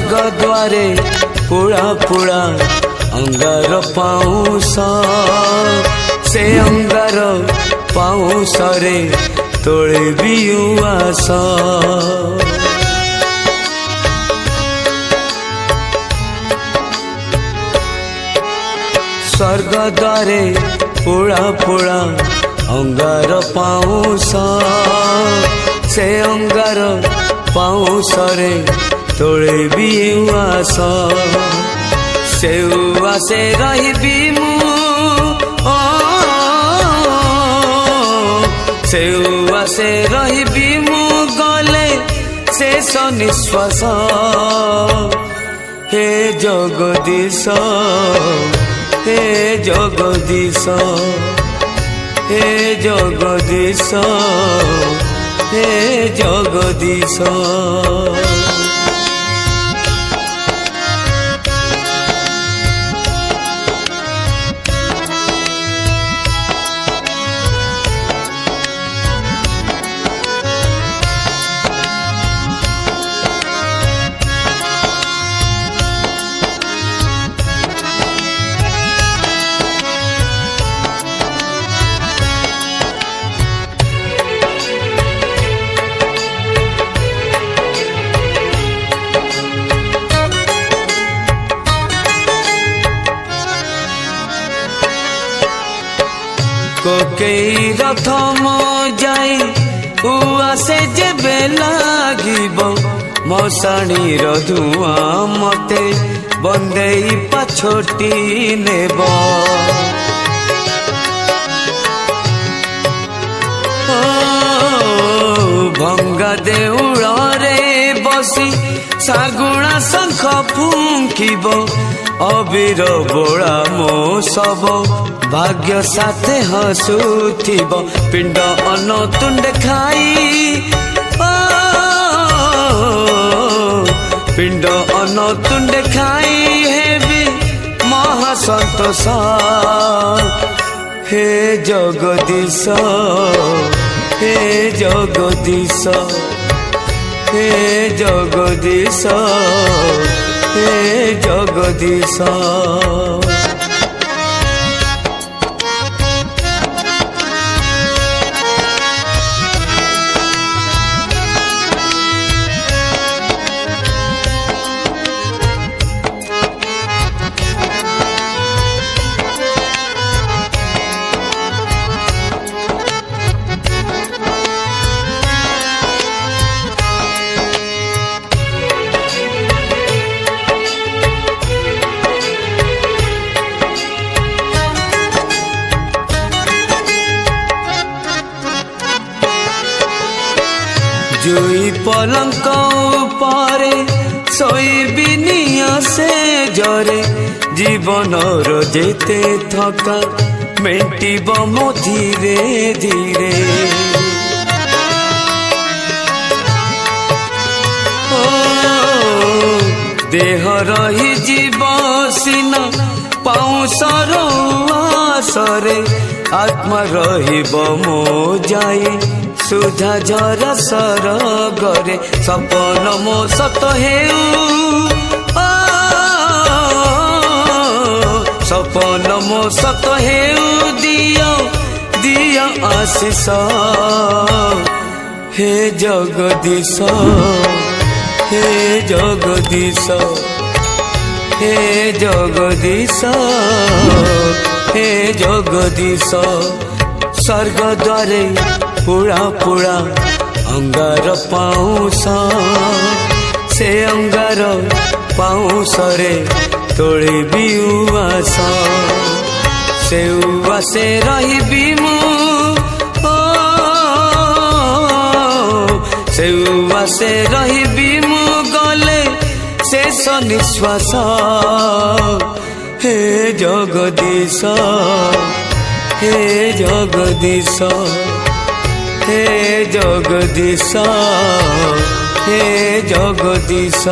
स्वर्ग द्वारे पुड़ा पुड़ा अंगार पाऊस से अंगार पाऊसरे तोड़बी उआस स्वर्ग द्वारे पुड़ा पुड़ा अंगार पाऊस से अंगार पाऊसरे तोड़बी उआस से उआसे रहिबी मु से उआसे रहिबी मु गले शेष निश्वास हे जगदीश हे जगदीश हे जगदीश हे जगदीश कोकेई रथम जाई उआसे जेबे लागिब मशाणीर धुआं मते बंदेई पाछोटी नेब भंगा देउल रे बसी सागुणा शंख फुंकिब अबीर बोला मो सब भाग्य साथे हसुथिब पिंड अन्न तुंड खाई पिंड अन्न तुंड खाई हेबी महासंतोष हे जगदीश हे जगदीश हे जगदीश हे जगदीश जुई पलंक पारे सोईबिनी से जरे जीवन जेते थका मेटिब मो धीरे धीरे देह रही जीव सीना पाऊसर आसरे आत्मा रहिब मो जाई सुधा झर सरगरे सपन मो सत हेउ सपन मो सत हेउ दियो दियो आशीष हे जगदीश हे जगदीश हे जगदीश हे जगदीश स्वर्ग द्वारे पुड़ा पुड़ा अंगार पाऊस से अंगार पाऊसरे तोड़बी उआस से उआसे रहिबी मु से उआसे रहिबी मु गले शेष निश्वास हे जगदीश हे जगदीश हे जगदीश हे जगदीश।